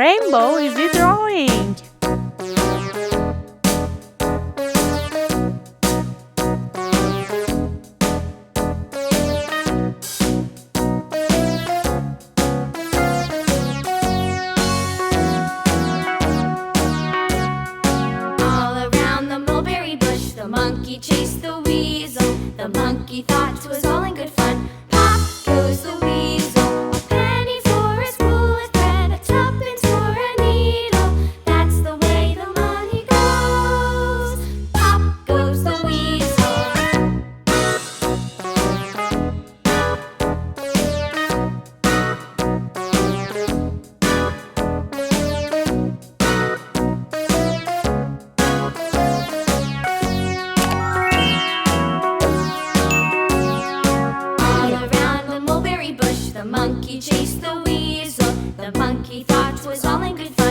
rainbow is he drawing? All around the mulberry bush, the monkey chased the weasel. The monkey thought 'twas all in good fun. Pop goes the weasel, a penny for a spool of thread, a tuppence for a needle. That's the way the money goes. Pop goes the weasel. All around the mulberry bush, the monkey chased the weasel. The monkey thought 'twas all in good fun.